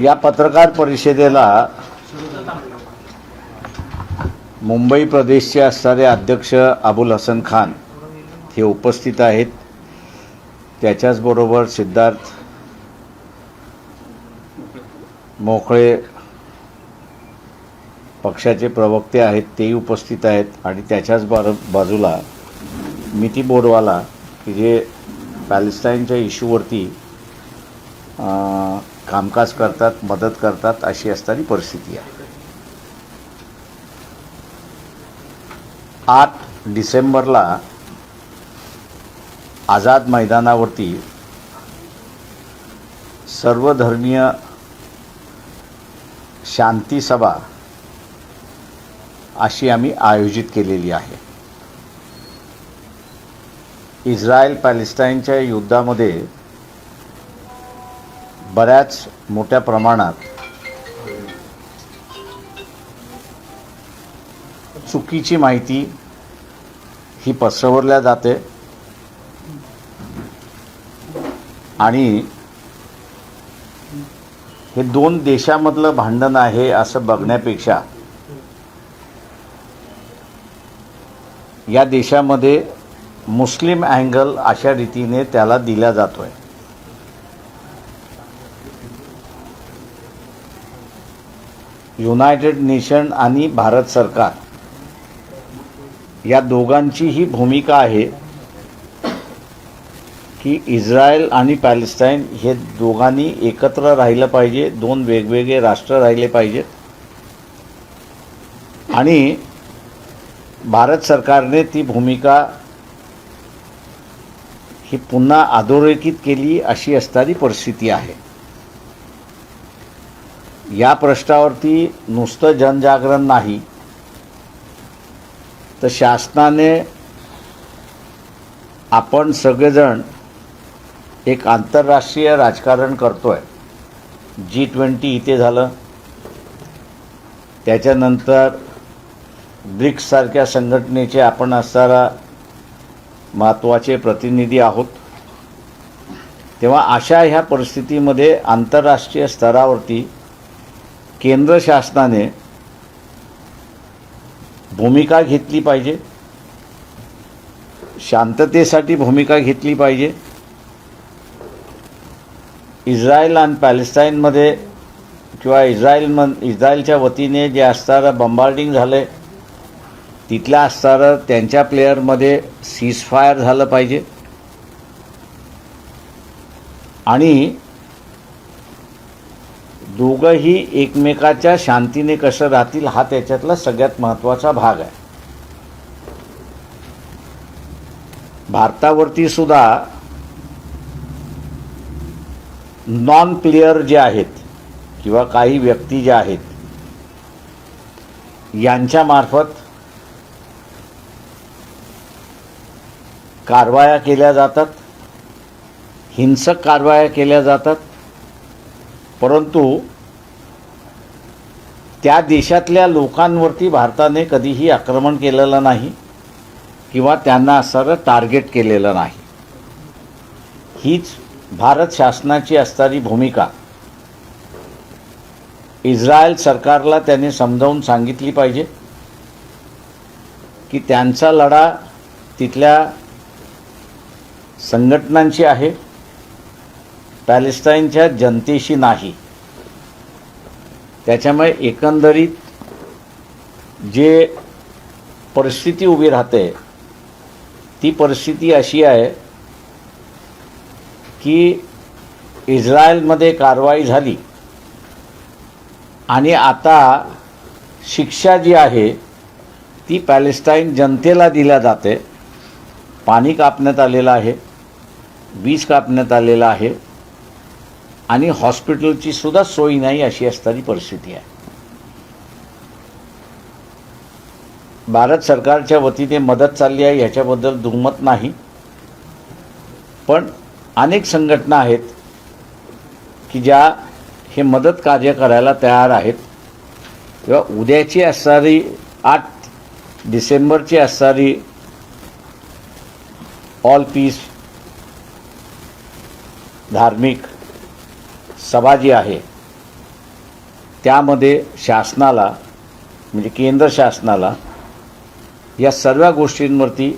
या पत्रकार परिषदेला मुंबई प्रदेशचे असणारे अध्यक्ष अबुल हसन खान हे उपस्थित आहेत। त्याच्याचबरोबर सिद्धार्थ मोकळे पक्षाचे प्रवक्ते आहेत, तेही उपस्थित आहेत। आणि त्याच्याच बाजूला मिती बोरवाला की जे पॅलेस्टाईनच्या इश्यूवरती कामकाज करतात, मदत करतात, अशी असणारी परिस्थिती आहे। 8 डिसेंबरला आझाद मैदानावरती सर्वधर्मीय शांती सभा अशी आम्ही आयोजित केलेली आहे। इस्रायल पॅलेस्टाईनच्या युद्धामध्ये बऱ्याच मोठ्या प्रमाणात चुकीची माहिती ही पसरवल्या जाते आणि हे दोन देशामधलं भांडण आहे असं बघण्यापेक्षा या देशामध्ये मुस्लिम अँगल अशा रीतीने त्याला दिला जातोय। युनायटेड नेशन आणि भारत सरकार या दोघांची ही भूमिका आहे की इस्रायल आणि पॅलेस्टाईन हे दोघांनी एकत्र राहिलं पाहिजे, दोन वेगवेगळे राष्ट्र राहिले पाहिजेत। आणि भारत सरकारने ती भूमिका ही पुन्हा अधोरेखित केली अशी असणारी परिस्थिती आहे। या प्रश्नावरती नुसतं जनजागरण नाही तर शासनाने आपण सगळेजण एक आंतरराष्ट्रीय राजकारण करतोय। G20 इथे झालं, त्याच्यानंतर ब्रिक्स सारख्या संघटनेचे आपण असणारा महत्त्वाचे प्रतिनिधी आहोत। तेव्हा अशा ह्या परिस्थितीमध्ये आंतरराष्ट्रीय स्तरावरती केंद्र शासनाने भूमिका घेतली पाहिजे, शांततेसाठी भूमिका घेतली पाहिजे। इस्रायल आणि पॅलेस्टाईनमध्ये किंवा इस्रायलच्या वतीने जे असणारं बंबार्डिंग झालं तिथल्या असणारं त्यांच्या प्लेयरमध्ये सीजफायर झालं पाहिजे आणि दोघंही एकमेकाच्या शांतीने कसं राहतील हा त्याच्यातला सगळ्यात महत्त्वाचा भाग आहे। भारतावरती सुद्धा नॉन प्लेयर जे आहेत किंवा काही व्यक्ती ज्या आहेत यांच्या मार्फत कारवाया केल्या जातात, हिंसक कारवाया केल्या जातात। परंतु त्या देशातल्या लोकांवरती भारताने कधीही आक्रमण केलेलं नाही किंवा त्यांना असं टार्गेट केलेलं नाही। हीच भारत शासनाची असणारी भूमिका इस्रायल सरकारला त्याने समजावून सांगितली पाहिजे की त्यांचा लढा तिथल्या संघटनांशी आहे, पॅलेस्टाईनच्या जनतेशी नाही। त्याच्यामुळे एकंदरीत जे परिस्थिती उभी राहते ती परिस्थिती अशी आहे की इस्रायलमध्ये कारवाई झाली आणि आता शिक्षा जी आहे ती पॅलेस्टाईन जनतेला दिल्या जाते। पाणी कापण्यात आलेलं आहे, वीज कापण्यात आलेलं आहे आणि हॉस्पिटलची सुद्धा सोय नाही अशी असणारी परिस्थिती आहे। भारत सरकारच्या वतीने मदत चालली आहे याच्याबद्दल दुमत नाही, पण अनेक संघटना आहेत की ज्या हे मदत कार्य करायला तयार आहेत। किंवा उद्याची असणारी 8 डिसेंबरची असणारी ऑल पीस धार्मिक सभा जी आहे त्यामध्ये शासनाला म्हणजे केंद्र शासनाला या सर्व गोष्टींवरती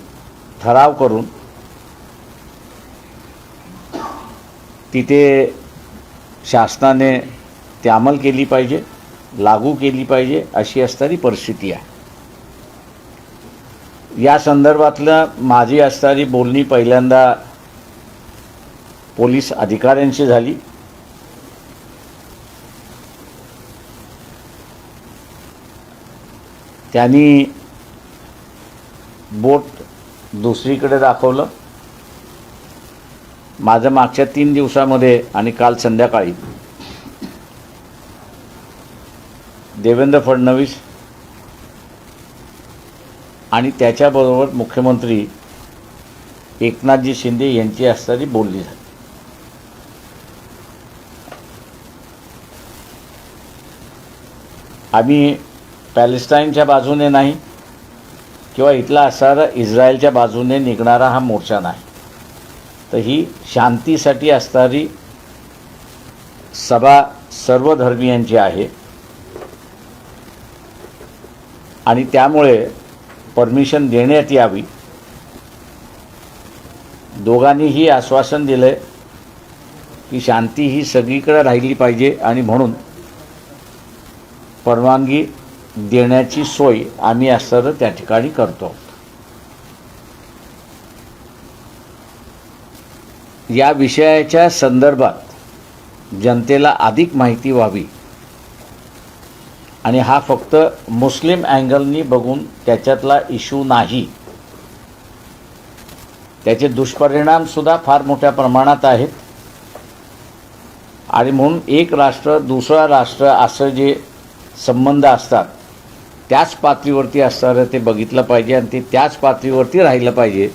ठराव करून तिथे शासनाने ते अंमल केली पाहिजे, लागू केली पाहिजे अशी असणारी परिस्थिती आहे. या संदर्भातलं माझी असणारी बोलणी पहिल्यांदा पोलीस अधिकाऱ्यांशी झाली. त्यांनी बोट दुसरीकडे दाखवलं. माझं मागच्या 3 दिवसामध्ये आणि काल संध्याकाळी देवेंद्र फडणवीस आणि त्याच्याबरोबर मुख्यमंत्री एकनाथजी शिंदे यांची असणारी बोलणी झाली. आम्ही पॅलेस्टाईनच्या बाजूने नाही किंवा इथला असणारा इस्रायलच्या बाजूने निघणारा हा मोर्चा नाही, तर ही शांतीसाठी असणारी सभा सर्व धर्मियांची आहे आणि त्यामुळे परमिशन देण्यात यावी. दोघांनीही आश्वासन दिले की शांती ही सगळीकडे राहिली पाहिजे आणि म्हणून परवानगी देण्याची सोय आम्ही असणारं त्या ठिकाणी करतो. या विषयाच्या संदर्भात जनतेला अधिक माहिती व्हावी आणि हा फक्त मुस्लिम अँगलनी बघून त्याच्यातला इश्यू नाही, त्याचे दुष्परिणामसुद्धा फार मोठ्या प्रमाणात आहेत आणि म्हणून एक राष्ट्र दुसरा राष्ट्र असं जे संबंध असतात त्याच पातळीवरती असणारं ते बघितलं पाहिजे आणि ते त्याच पातळीवरती राहिलं पाहिजे.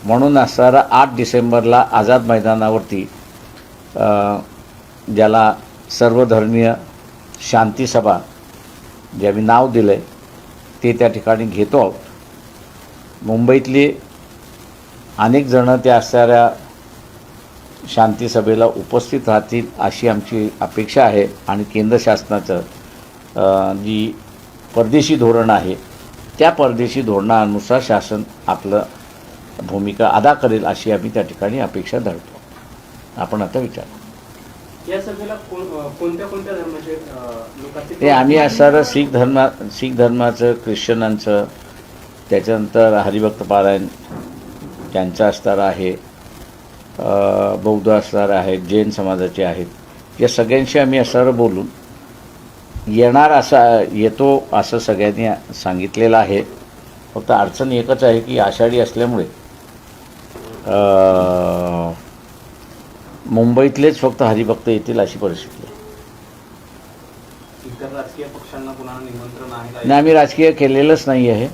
म्हणून असणारं 8 डिसेंबरला आझाद मैदानावरती ज्याला सर्वधर्मीय शांतीसभा जे आम्ही नाव दिलं आहे ते त्या ठिकाणी घेतो आहोत. मुंबईतले अनेक जणं त्या असणाऱ्या शांतीसभेला उपस्थित राहतील अशी आमची अपेक्षा आहे आणि केंद्र शासनाचं जी परदेशी धोरण आहे त्या परदेशी धोरणानुसार शासन आपलं भूमिका अदा करेल अशी आम्ही त्या ठिकाणी अपेक्षा धरतो. आपण आता विचारा या सभेला कोणत्या कोणत्या धर्माचे लोकांचे ते आम्ही असणारं शीख धर्माचं, ख्रिश्चनांचं, त्याच्यानंतर हरिभक्त पारायण त्यांचं असणारं आहे, बौद्ध असणारं आहे, जैन समाजाचे आहेत, या सगळ्यांशी आम्ही असणारं बोलून येणार असा येतो असं सगळ्यांनी सांगितलेलं आहे. फक्त अडचण एकच आहे की आषाढी असल्यामुळे मुंबईतलेच फक्त हरिभक्त येतील अशी परिस्थिती आहे. इतर राजकीय पक्षांना कुणाला निमंत्रण आहे? नाही, आम्ही राजकीय केलेलंच नाही आहे.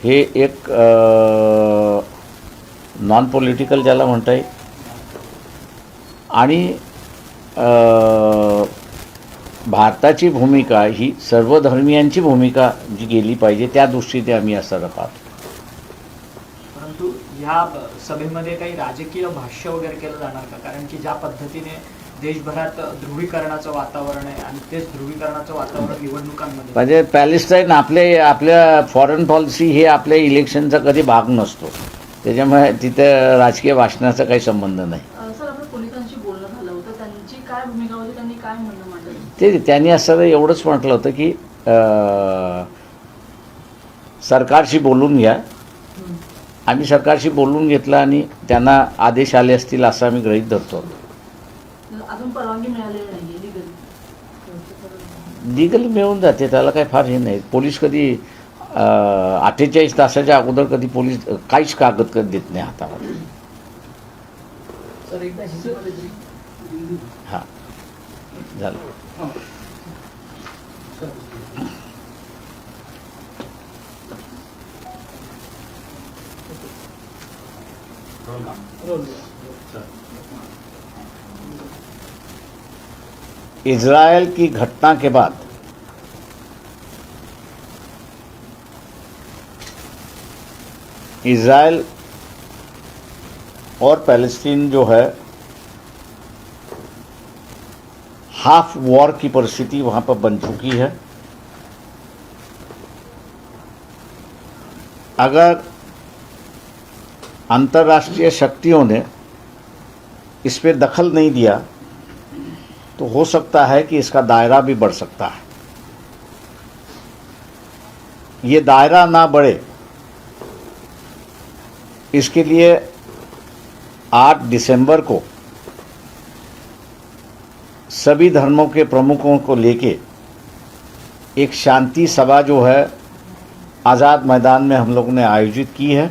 हे एक नॉन पॉलिटिकल ज्याला म्हणता येईल आणि भारताची भूमिका ही सर्वधर्मियांची भूमिका जी गेली पाहिजे त्या दृष्टीने आम्ही असं पाहतो. परंतु ह्या सभेमध्ये काही राजकीय भाष्य वगैरे केलं जाणार का? कारण की ज्या पद्धतीने देशभरात ध्रुवीकरणाचं वातावरण आहे आणि तेच ध्रुवीकरणाचं वातावरण निवडणुकांमध्ये म्हणजे पॅलेस्टाईन आपल्या फॉरेन पॉलिसी हे आपल्या इलेक्शनचा कधी भाग नसतो, त्याच्यामुळे तिथं राजकीय भाषणाचा काही संबंध नाही. सर, आपल्या पोलिसांशी बोलणं झालं होतं, त्यांची काय भूमिका होती, त्यांनी काय म्हणणं मांडलं? ते त्यांनी असं एवढंच म्हटलं होतं की सरकारशी बोलून घ्या. आम्ही सरकारशी बोलून घेतलं आणि त्यांना आदेश आले असतील असं आम्ही गृहीत धरतो. अजून परवानगी मिळालेली नाही लिगली मिळून जाते, त्याला काय फार हे नाही. पोलीस कधी 48 तासाच्या अगोदर कधी पोलीस काहीच कागद कधी देत नाही हातामध्ये. हां, झालं. इजरायल की घटना के बाद इजरायल और पैलेस्टीन जो है हाफ वॉर की परिस्थिति वहाँ पर बन चुकी है। अगर अंतर्राष्ट्रीय शक्तियों ने इस पे दखल नहीं दिया तो हो सकता है कि इसका दायरा भी बढ़ सकता है। ये दायरा ना बढ़े इसके लिए 8 दिसंबर को सभी धर्मों के प्रमुखों को लेके एक शांति सभा जो है आज़ाद मैदान में हम लोग ने आयोजित की है,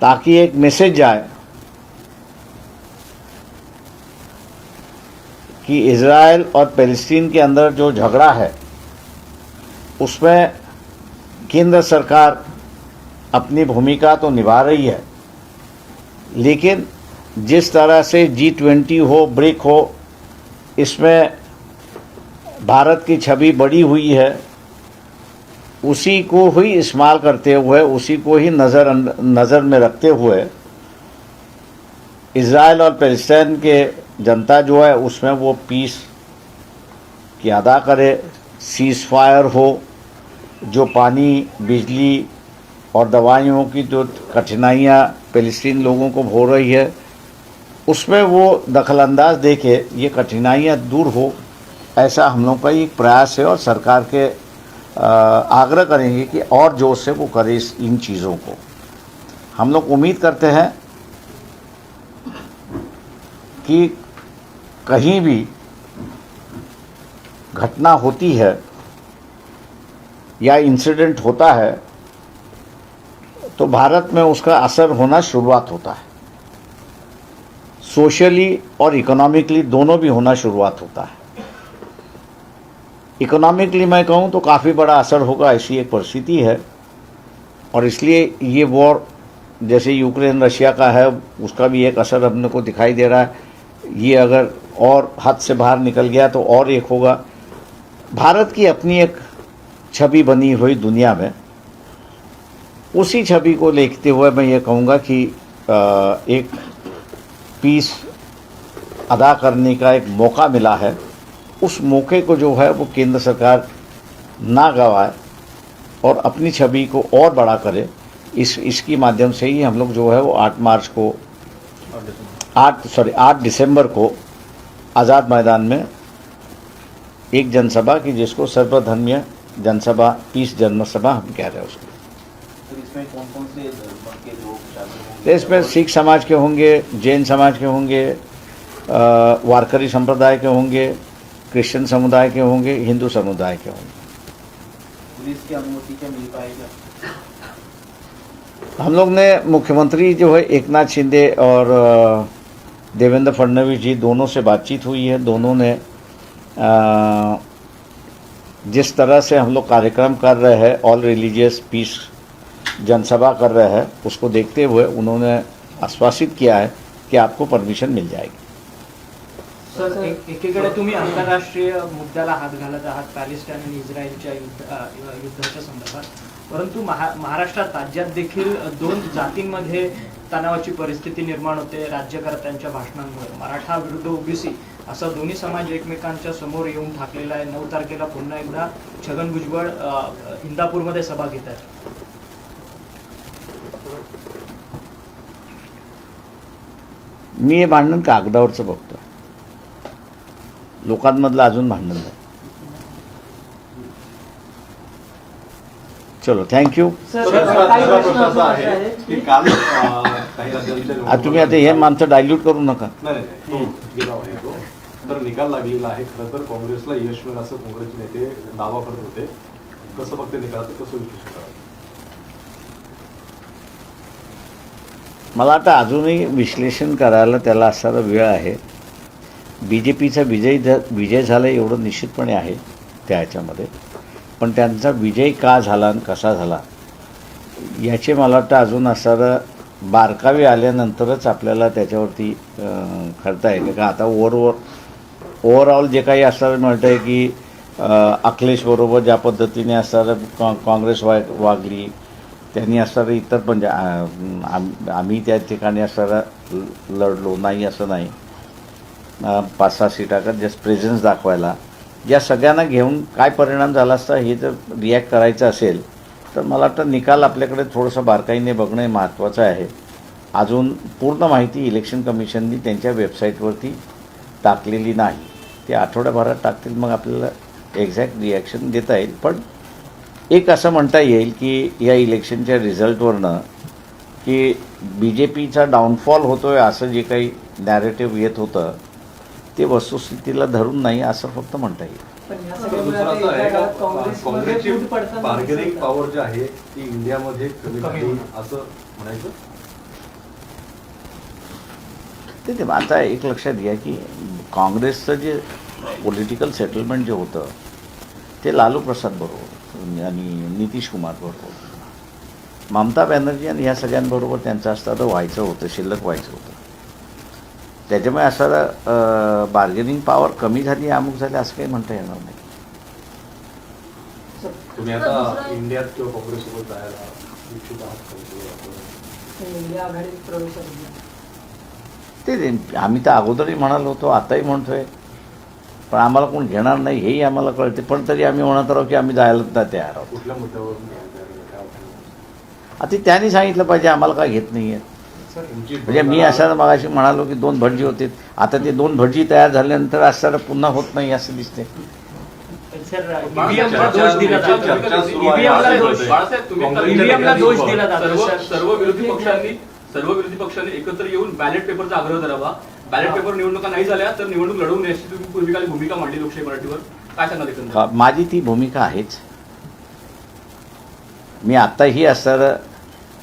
ताकि एक मैसेज जाए कि इज़राइल और पैलेस्टीन के अंदर जो झगड़ा है उसमें केंद्र सरकार अपनी भूमिका तो निभा रही है, लेकिन जिस तरह से G20 हो, ब्रिक हो, इसमें भारत की छवि बड़ी हुई है, उसी को ही इस्तेमाल करते हुए, उसी को ही नज़र में रखते हुए इज़राइल और पैलेस्टाइन के जनता जो है उसमें वो पीस की अदा करे, सीज़ फायर हो, जो पानी, बिजली और दवाइयों की जो कठिनाइयाँ पैलेस्टीन लोगों को हो रही है उसमें वो दखलंदाज देके ये कठिनाइयाँ दूर हो, ऐसा हम लोग का एक प्रयास है। और सरकार के आग्रह करेंगे कि और जोर से वो करे इन चीज़ों को। हम लोग उम्मीद करते हैं कि कहीं भी घटना होती है या इंसिडेंट होता है तो भारत में उसका असर होना शुरुआत होता है, सोशली और इकोनॉमिकली दोनों भी होना शुरुआत होता है। इकोनॉमिकली मैं कहूँ तो काफ़ी बड़ा असर होगा, ऐसी एक परिस्थिति है। और इसलिए ये वॉर जैसे यूक्रेन रशिया का है उसका भी एक असर अपने को दिखाई दे रहा है। ये अगर और हद से बाहर निकल गया तो और एक होगा। भारत की अपनी एक छवि बनी हुई दुनिया में, उसी छवि को देखते हुए मैं ये कहूँगा कि एक पीस अदा करने का एक मौका मिला है। उस मौके को जो है वो केंद्र सरकार ना गवाए और अपनी छवि को और बड़ा करे। इसकी माध्यम से ही हम लोग जो है वो 8 दिसंबर को आज़ाद मैदान में एक जनसभा की, जिसको सर्वधर्मीय जनसभा, पीस जनसभा हम कह रहे हैं उसको। तो इसमें कौन कौन से धर्म के लोग शामिल होंगे? तो इसमें सिख समाज के होंगे, जैन समाज के होंगे, वारकरी संप्रदाय के होंगे, क्रिश्चियन समुदाय के होंगे, हिंदू समुदाय के होंगे। पुलिस की अनुमति क्या मिल पाएगा? हम लोग ने मुख्यमंत्री जो है एकनाथ शिंदे और देवेंद्र फडणवीस जी दोनों से बातचीत हुई है। दोनों ने जिस तरह से हम लोग कार्यक्रम कर रहे हैं, ऑल रिलीजियस पीस जनसभा कर रहे हैं, उसको देखते हुए उन्होंने आश्वासित किया है की आपको परमिशन मिल जाएगी। सर, एकीकडे तुम्ही आंतरराष्ट्रीय मुद्द्याला हात घालत आहात पॅलेस्टाईन आणि इस्रायलच्या युद्धाच्या संदर्भात, परंतु महाराष्ट्रात राज्यात देखील दोन जातींमध्ये तणावाची परिस्थिती निर्माण होते राज्यकर्त्यांच्या भाषणांमुळे। मराठा विरुद्ध ओबीसी असं दोन्ही समाज एकमेकांच्या समोर येऊन ठाकलेला आहे। 9 तारखेला पुन्हा एकदा छगन भुजबळ इंदापूरमध्ये सभा घेत आहेत। मी हे भांडण कागदावरचं बघतोय, लोकांमधलं अजून भांडण नाही। चलो, थँक्यू। तुम्ही आता हे आमचं डायल्यूट करू नका। तर निकाल लागलेला आहे। खरं तर काँग्रेसला यश मिळेल असं काँग्रेसचे नेते दावा करत होते। कसं बघते निकालाचं, कसं विश्लेषण कराल? मला आता अजूनही विश्लेषण करायला त्याला असणारा वेळ आहे। BJPचा विजय झाला एवढं निश्चितपणे आहे त्या ह्याच्यामध्ये, पण त्यांचा विजय का झाला आणि कसा झाला याचे मला वाटतं अजून असणारं बारकावे आल्यानंतरच आपल्याला त्याच्यावरती खरता येईल। का आता ओव्हरऑल जे काही असणारं म्हणतं आहे की अखिलेशबरोबर ज्या पद्धतीने असणारं काँग्रेस वागली, त्यांनी असणारं इतर पण आम्ही त्या ठिकाणी असणारं लढलो नाही असं नाही, 5-6 सीटा का जस्ट प्रेझेन्स दाखवायला, या सगळ्यांना घेऊन काय परिणाम झाला असता हे जर रिॲक्ट करायचं असेल तर मला वाटतं निकाल आपल्याकडे थोडंसं बारकाईने बघणं हे महत्त्वाचं आहे. अजून पूर्ण माहिती इलेक्शन कमिशननी त्यांच्या वेबसाईटवरती टाकलेली नाही. ते आठवड्याभरात टाकतील, मग आपल्याला एक्झॅक्ट रिॲक्शन देता येईल. पण एक असं म्हणता येईल की या इलेक्शनच्या रिझल्टवरनं की बी जे पीचा डाऊनफॉल होतो आहे असं जे काही नॅरेटिव्ह येत होतं ते वस्तुस्थितीला धरून नाही असं फक्त म्हणता येईल. पण या दुसरं असं आहे का काँग्रेसची बार्गेनिंग पॉवर जी आहे ती इंडियामध्ये कमी झाली असं म्हणायचं? ते आता एक लक्षात घ्या की काँग्रेसचं जे पॉलिटिकल सेटलमेंट जे होतं ते लालू प्रसाद बरोबर आणि नितीश कुमार बरोबर, ममता बॅनर्जी आणि ह्या सगळ्यांबरोबर त्यांचं असतं व्हायचं होतं, शिल्लक व्हायचं होतं. त्याच्यामुळे असं बार्गेनिंग पॉवर कमी झाली अमुक झाली असं काही म्हणता येणार नाही. तुम्ही आता इंडियात किंवा काँग्रेससोबत जायला इच्छुक आहात का? इंडिया आघाडीत प्रवेशासाठी ते आम्ही तर अगोदरही म्हणालो होतो, आताही म्हणतोय, पण आम्हाला कोण घेणार नाही हेही आम्हाला कळते. पण तरी आम्ही म्हणत आहोत की आम्ही जायला तयार आहोत. कुठल्या मुद्द्यावर आता त्यांनी सांगितलं पाहिजे, आम्हाला काय घेत नाही आहे. म्हणजे मी असं मगाशी म्हणालो की 2 भटजी होते, आता ते 2 भटजी तयार झाल्यानंतर असं पुन्हा होत नाही असं दिसते. सर, ईव्हीएमला दोष दिला जातो. ईव्हीएमला दोष दिला जातो. सर्व विरोधी पक्षांनी एकत्र येऊन बॅलेट पेपरचा आग्रह करावा. बॅलेट पेपर निवडणुका नाही झाल्या तर निवडणूक लढवून याची तुम्ही पूर्वीकाली भूमिका मांडली लोकशाही मराठीवर, काय सांगाल एकंदरीत? माझी ती भूमिका आहेच. मी आत्ताही असं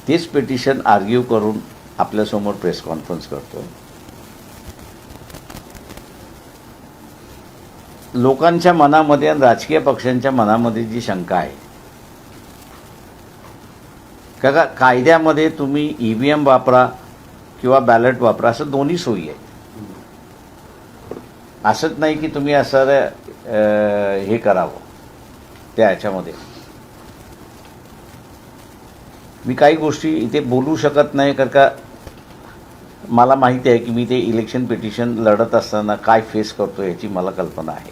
तेच पिटिशन आर्ग्यू करून आपल्यासमोर प्रेस कॉन्फरन्स करतो. लोकांच्या मनामध्ये आणि राजकीय पक्षांच्या मनामध्ये जी शंका आहे का कायद्यामध्ये तुम्ही EVM वापरा किंवा बॅलेट वापरा असं दोन्ही सोयी आहे. असंच नाही की तुम्ही असं हे करावं त्या ह्याच्यामध्ये. मी काही गोष्टी इथे बोलू शकत नाही कारण का मला माहिती आहे की मी ते इलेक्शन पिटिशन लढत असताना काय फेस करतो याची मला कल्पना आहे.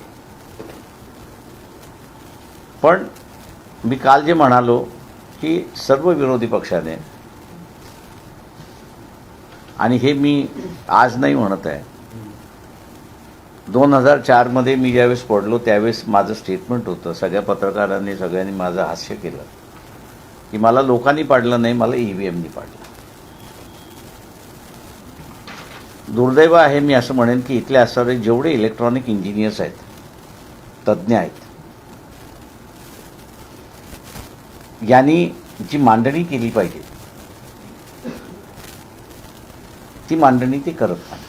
पण मी काल जे म्हणालो की सर्व विरोधी पक्षाने, आणि हे मी आज नाही म्हणत आहे, 2004 मध्ये मी ज्यावेळेस पडलो त्यावेळेस माझं स्टेटमेंट होतं, सगळ्या पत्रकारांनी सगळ्यांनी माझं हास्य केलं की मला लोकांनी पाडलं नाही, मला EVMनी पाडलं. दुर्दैव आहे मी असं म्हणेन की इथले असणारे जेवढे इलेक्ट्रॉनिक इंजिनियर्स आहेत, तज्ज्ञ आहेत, यांनी जी मांडणी केली पाहिजे ती मांडणी ते करत नाही.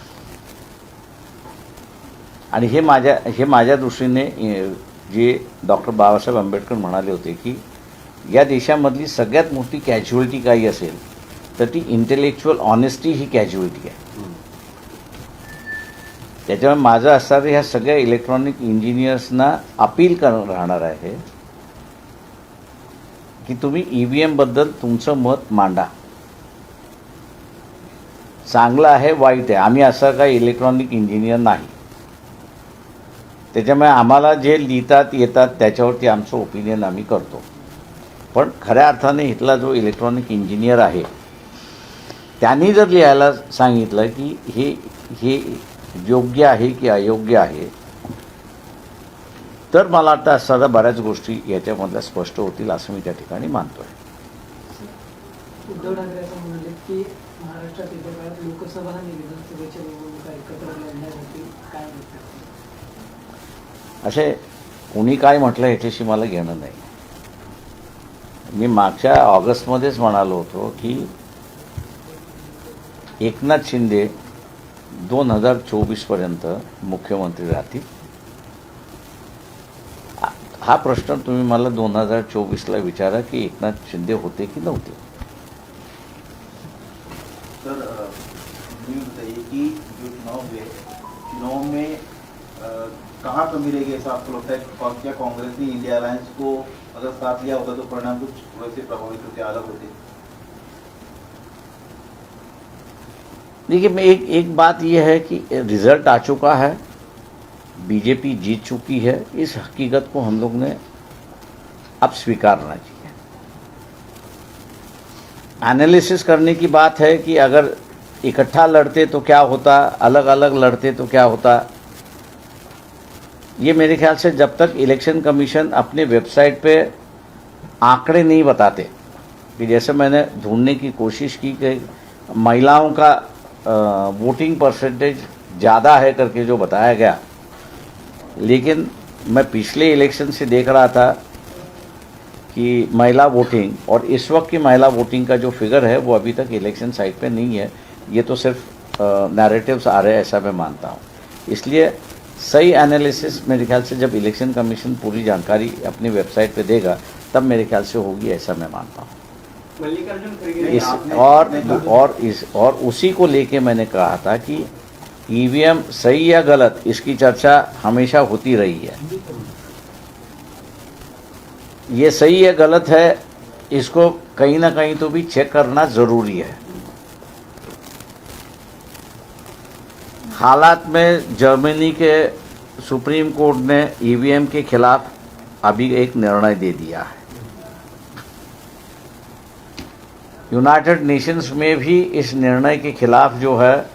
आणि हे माझ्या दृष्टीने जे डॉक्टर बाबासाहेब आंबेडकर म्हणाले होते की या देशामधली सगळ्यात मोठी कॅज्युअलिटी काही असेल तर ती इंटेलेक्च्युअल ऑनेस्टी ही कॅज्युअलिटी आहे. त्याच्यामुळे माझं असणारं ह्या सगळ्या इलेक्ट्रॉनिक इंजिनियर्सना अपील राहणार आहे की तुम्ही EVMबद्दल तुमचं मत मांडा. चांगलं आहे, वाईट आहे, आम्ही असं काही इलेक्ट्रॉनिक इंजिनियर नाही. त्याच्यामुळे आम्हाला जे लिहितात येतात त्याच्यावरती आमचं ओपिनियन आम्ही करतो. पण खऱ्या अर्थाने इथला जो इलेक्ट्रॉनिक इंजिनियर आहे त्यांनी जर लिहायला सांगितलं की हे योग्य आहे की अयोग्य आहे तर मला वाटतं असताना बऱ्याच गोष्टी याच्यामधल्या स्पष्ट होतील असं मी त्या ठिकाणी मानतो आहे. उद्धव ठाकरे असं म्हणाले की महाराष्ट्रात येत्या काळात लोकसभा आणि विधानसभेच्या निवडणुका एकत्र लढल्या जातील, काय म्हणतात? असे कोणी काय म्हटलं ह्याच्याशी मला घेणं नाही. मी मागच्या ऑगस्टमध्येच म्हणालो होतो की एकनाथ शिंदे 2024पर्यंत मुख्यमंत्री राहतील. हा प्रश्न तुम्ही मला 2024ला विचारा की एकनाथ शिंदे होते की नव्हते. सर ये बताइए कि जो चुनाव हुए, चुनाव में कहाँ कमी रह गई ऐसा आपको लगता है? क्या कांग्रेस ने इंडिया अलायंस को अगर साथ लिया होता तो परिणाम कुछ थोड़े से प्रभावित होते, अलग होते? देखिए, मैं एक बात यह है कि रिजल्ट आ चुका है, बीजेपी जीत चुकी है। इस हकीकत को हम लोग ने अब स्वीकारना चाहिए। एनालिसिस करने की बात है कि अगर इकट्ठा लड़ते तो क्या होता, अलग अलग लड़ते तो क्या होता। ये मेरे ख्याल से जब तक इलेक्शन कमीशन अपने वेबसाइट पे आंकड़े नहीं बताते, कि जैसे मैंने ढूंढने की कोशिश की कि महिलाओं का वोटिंग परसेंटेज ज़्यादा है करके जो बताया गया, लेकिन मैं पिछले इलेक्शन से देख रहा था कि महिला वोटिंग और इस वक्त की महिला वोटिंग का जो फिगर है वो अभी तक इलेक्शन साइट पे नहीं है। ये तो सिर्फ नैरेटिव्स आ रहे हैं, ऐसा मैं मानता हूँ। इसलिए सही एनालिसिस मेरे ख्याल से जब इलेक्शन कमीशन पूरी जानकारी अपनी वेबसाइट पे देगा तब मेरे ख्याल से होगी, ऐसा मैं मानता हूँ। मल्लिकार्जुन खड़गे इस और उसी को लेके मैंने कहा था कि ईवीएम सही या गलत, इसकी चर्चा हमेशा होती रही है। ये सही या गलत है, इसको कहीं ना कहीं तो भी चेक करना ज़रूरी है। हालात में जर्मनी के सुप्रीम कोर्ट ने ईवीएम के खिलाफ अभी एक निर्णय दे दिया है। यूनाइटेड नेशंस में भी इस निर्णय के खिलाफ जो है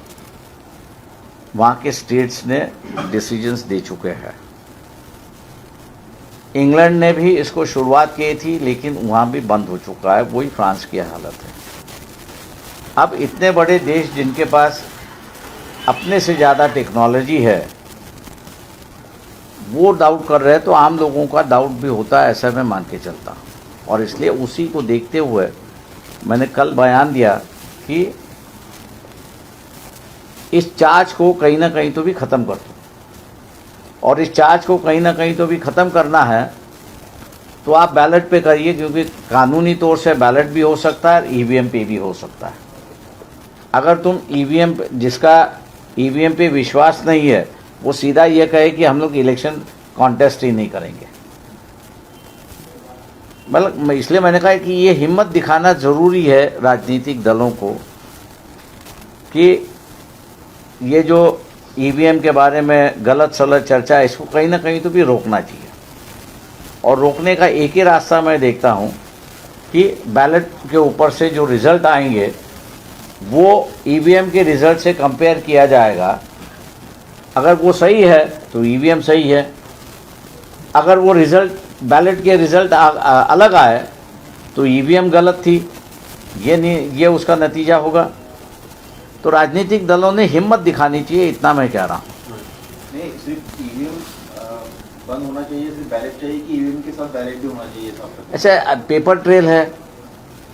वहाँ के स्टेट्स ने डिसीजंस दे चुके हैं। इंग्लैंड ने भी इसको शुरुआत की थी, लेकिन वहाँ भी बंद हो चुका है। वही फ्रांस की हालत है। अब इतने बड़े देश जिनके पास अपने से ज़्यादा टेक्नोलॉजी है, वो डाउट कर रहे हैं, तो आम लोगों का डाउट भी होता है, ऐसा मैं मान के चलता हूँ। और इसलिए उसी को देखते हुए मैंने कल बयान दिया कि इस चार्ज को कहीं ना कहीं तो भी ख़त्म कर दो, और इस चार्ज को कहीं ना कहीं तो भी ख़त्म करना है तो आप बैलेट पे करिए, क्योंकि कानूनी तौर से बैलेट भी हो सकता है, ईवीएम पे भी हो सकता है। अगर तुम ईवीएम, जिसका ईवीएम पे विश्वास नहीं है, वो सीधा ये कहे कि हम लोग इलेक्शन कॉन्टेस्ट ही नहीं करेंगे, मतलब इसलिए मैंने कहा कि ये हिम्मत दिखाना ज़रूरी है राजनीतिक दलों को कि ये जो ईवीएम के बारे में गलत सलत चर्चा है, इसको कहीं ना कहीं तो भी रोकना चाहिए। और रोकने का एक ही रास्ता मैं देखता हूँ कि बैलेट के ऊपर से जो रिज़ल्ट आएंगे वो ईवीएम के रिज़ल्ट से कंपेयर किया जाएगा। अगर वो सही है तो ईवीएम सही है, अगर वो रिज़ल्ट बैलेट के रिज़ल्ट अलग आए तो ईवीएम गलत थी, ये उसका नतीजा होगा। तो राजनीतिक दलों ने हिम्मत दिखानी चाहिए, इतना मैं कह रहा हूँ। नहीं, सिर्फ ईवीएम बंद होना चाहिए, सिर्फ बैलेट चाहिए कि ईवीएम के साथ बैलेट भी होना चाहिए? ऐसे पेपर ट्रेल है।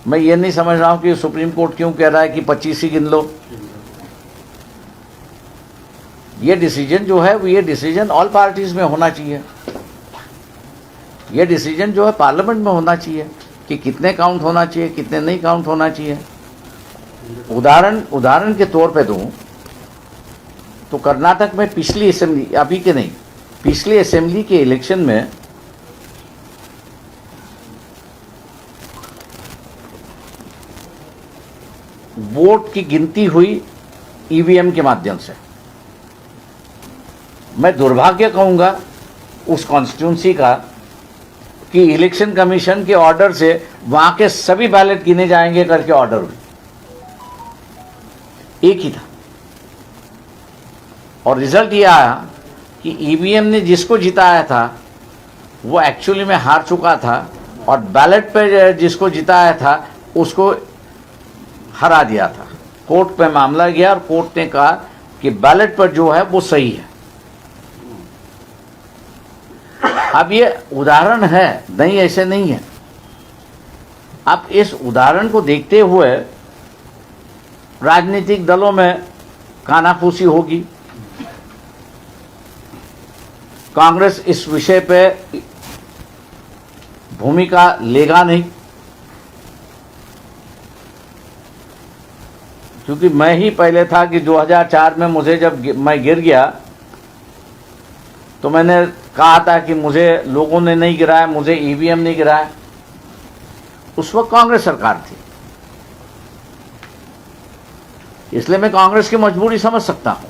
मैं ये नहीं समझ रहा हूँ कि सुप्रीम कोर्ट क्यों कह रहा है कि 25 ही गिन लो। ये डिसीजन जो है, ये डिसीजन ऑल पार्टीज में होना चाहिए। ये डिसीजन जो है पार्लियामेंट में होना चाहिए कि कितने काउंट होना चाहिए, कितने नहीं काउंट होना चाहिए। उदाहरण के तौर पे दूं तो कर्नाटक में पिछली असेंबली, अभी के नहीं, पिछली असेंबली के इलेक्शन में वोट की गिनती हुई ईवीएम के माध्यम से। मैं दुर्भाग्य कहूंगा उस कॉन्स्टिट्यूंसी का कि इलेक्शन कमीशन के ऑर्डर से वहां के सभी बैलेट गिने जाएंगे करके ऑर्डर हुई, एक ही था। और रिजल्ट ये आया कि ईवीएम ने जिसको जिताया था वो एक्चुअली में हार चुका था, और बैलेट पे जिसको जिताया था उसको हरा दिया था। कोर्ट पे मामला गया और कोर्ट ने कहा कि बैलेट पर जो है वो सही है। अब ये उदाहरण है, नहीं ऐसे नहीं है। अब इस उदाहरण को देखते हुए राजनीतिक दलों में कानाफूसी होगी। कांग्रेस इस विषय पे भूमिका लेगा नहीं, क्योंकि मैं ही पहले था कि 2004 में मुझे जब मैं गिर गया तो मैंने कहा था कि मुझे लोगों ने नहीं गिराया, मुझे ईवीएम नहीं गिराया। उस वक्त कांग्रेस सरकार थी। इसलिए मैं कांग्रेस की मजबूरी समझ सकता हूं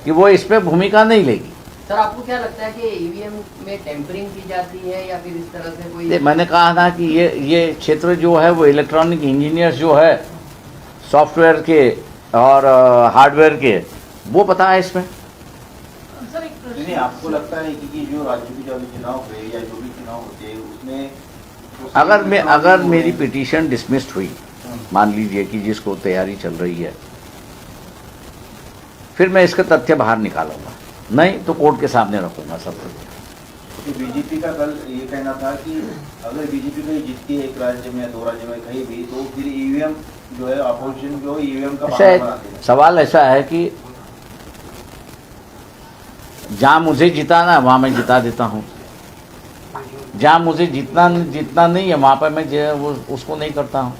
कि वो इस पे भूमिका नहीं लेगी। सर आपको क्या लगता है कि ईवीएम में टेम्परिंग की जाती है या फिर इस तरह से कोई? मैंने कहा ना कि ये क्षेत्र जो है वो इलेक्ट्रॉनिक इंजीनियर्स जो है सॉफ्टवेयर के और हार्डवेयर के, वो पता है इसमें। सर एक नहीं, प्रश्न, आपको लगता है कि जो राज्य के जो अभी चुनाव हुए या जो भी चुनाव होते हैं उसमें अगर मेरी पिटीशन डिसमिस्ड हुई, मान लीजिए कि जिसको तैयारी चल रही है, फिर मैं इसका तथ्य बाहर निकालूंगा, नहीं तो कोर्ट के सामने रखूंगा सब कुछ। बीजेपी का कल ये कहना था कि अगर बीजेपी कहीं जीतती है एक राज्य में या दो राज्य में कहीं भी, तो फिर ईवीएम जो है अपोजिशन जो ईवीएम का बहाना बनाते हैं। सवाल ऐसा है कि जहां मुझे जिताना वहां मैं जिता देता हूं, जहां मुझे जितना नहीं है वहां पर मैं उसको नहीं करता हूं।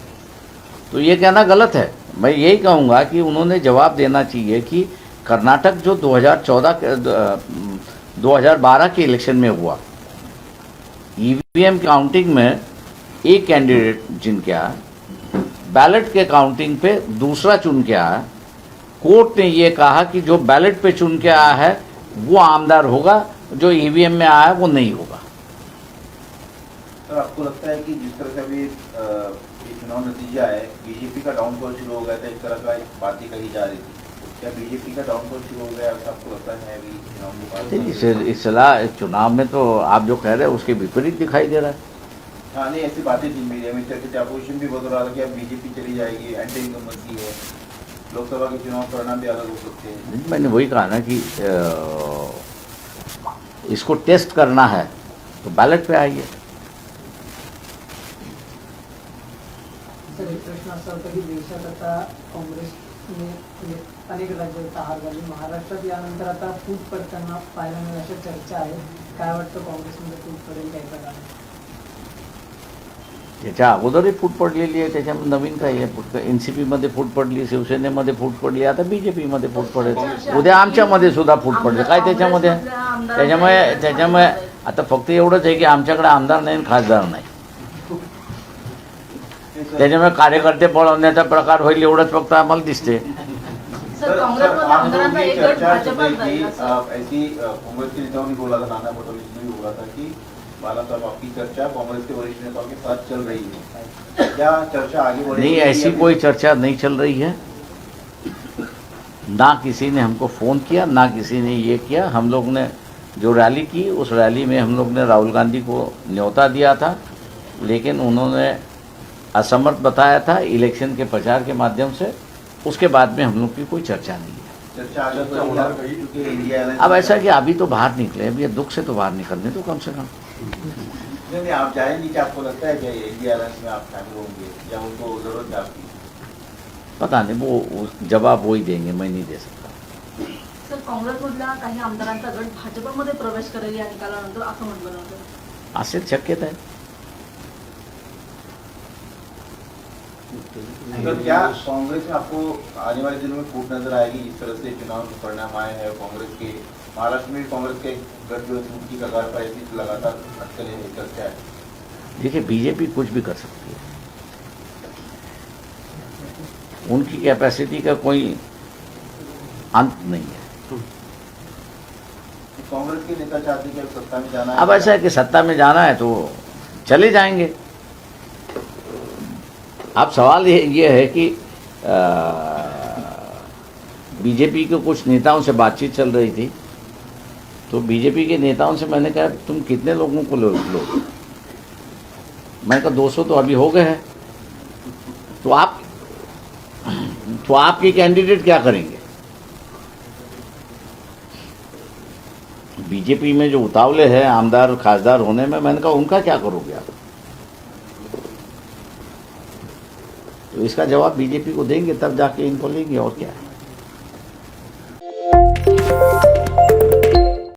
तो ये कहना गलत है। मैं यही कहूंगा कि उन्होंने जवाब देना चाहिए कि कर्नाटक जो 2012 के इलेक्शन में हुआ, ईवीएम काउंटिंग में एक कैंडिडेट जिन के आया, बैलेट के काउंटिंग पे दूसरा चुन के आया, कोर्ट ने ये कहा कि जो बैलेट पे चुन के आया है वो आमदार होगा, जो ईवीएम में आया है वो नहीं होगा। सर आपको लगता है कि जिस तरह से अभी ये चुनाव नतीजा है, बीजेपी का डाउनफॉल शुरू हो गया था, इस तरह का एक बातें कही जा रही थी, क्या बीजेपी का डाउनफॉल शुरू हो गया ऐसा आपको लगता है अभी चुनाव के बाद? इस चुनाव में तो आप जो कह रहे हैं उसके विपरीत दिखाई दे रहा है। हाँ नहीं, ऐसी बातें थी मीडिया में, चर्चा अपोजिशन भी बोल रहा था कि अब बीजेपी चली जाएगी, एंटी इनकम्बेंसी है, लोकसभा के चुनाव परिणाम भी अलग हो सकते हैं। मैंने वही कहा ना कि इसको टेस्ट करना है तो बैलेट पे आइए। सर एक प्रश्न असा होता की देशात आता काँग्रेसने म्हणजे अनेक राज्यात हार झाली, महाराष्ट्रात यानंतर आता फूट पडताना पाहायला मिळेल अशा चर्चा आहे, काय वाटतं काँग्रेसमध्ये फूट पडेल काही प्रकारे? त्याच्या अगोदरही फूट पडलेली आहे, त्याच्यामध्ये नवीन काही आहे? एनसीपी मध्ये फूट पडली, शिवसेनेमध्ये फूट पडली, आता बीजेपी मध्ये फूट पडेल, उद्या आमच्यामध्ये सुद्धा फूट पडते। काय त्याच्यामध्ये? त्याच्यामुळे आता फक्त एवढंच आहे की आमच्याकडे आमदार नाही आणि खासदार नाही, त्याच्यामुळे कार्यकर्ते पळवण्याचा प्रकार होईल एवढंच फक्त आम्हाला दिसते। सर काँग्रेसमध्ये आमदारांचा एक गट भाजपात की जाईल असं. ऐसी कांग्रेस के नेताओं ने बोला था, नाना पटोले जी ने भी बोला था कि बाला साहब आपकी चर्चा कांग्रेस के वरिष्ठ नेताओं के साथ चल रही है, क्या चर्चा आगे बढ़ेगी? नहीं, ऐसी कोई चर्चा नहीं चल रही है, ना किसी ने हमको फ़ोन किया, ना किसी ने ये किया। हम लोग ने जो रैली की उस रैली में हम लोग ने राहुल गांधी को न्योता दिया था, लेकिन उन्होंने असमर्थ बताया था इलेक्शन के प्रचार के माध्यम से। उसके बाद में हम लोग की कोई चर्चा नहीं है। चर्चा आगे बढ़ेगी क्योंकि इंडिया एयरलाइंस अब ऐसा कि अभी तो बाहर निकले, अभी ये दुख से तो बाहर निकलने तो कम से कम। नहीं, आप जाएंगे क्या? आपको लगता है कि इंडिया एयरलाइंस में आप शामिल होंगे या उनको जरूरत है आपकी? पता नहीं, वो जवाब वो ही देंगे, मैं नहीं दे सकता। सर काँग्रेसमधल्या काही आमदारांचा गट भाजपमध्ये प्रवेश करेल या निकालानंतर असं म्हटलं जातं. असेल शक्यता है। तो क्या कांग्रेस में आपको आने वाले दिनों में फूट नजर आएगी जिस तरह से चुनाव के परिणाम आए हैं? कांग्रेस के महाराष्ट्र में भी कांग्रेस के गठ जो फूट की कगार पर ऐसी लगातार अटकलें हैं, चर्चा है। देखिए, बीजेपी कुछ भी कर सकती है, उनकी कैपेसिटी का कोई अंत नहीं है। कांग्रेस के नेता चाहते हैं कि अब सत्ता में जाना है। अब ऐसा है कि सत्ता में जाना है तो चले जाएंगे। अब सवाल ये है कि बीजेपी के कुछ नेताओं से बातचीत चल रही थी, तो बीजेपी के नेताओं से मैंने कहा तुम कितने लोगों को लो? मैंने कहा 200 तो अभी हो गए हैं, तो आपके कैंडिडेट क्या करेंगे? बीजेपी में जो उतावले हैं आमदार खासदार होने में, मैंने कहा उनका क्या करोगे आप? तो इसका जवाब बीजेपी को देंगे, तब जाके इनको लेंगे, और क्या है।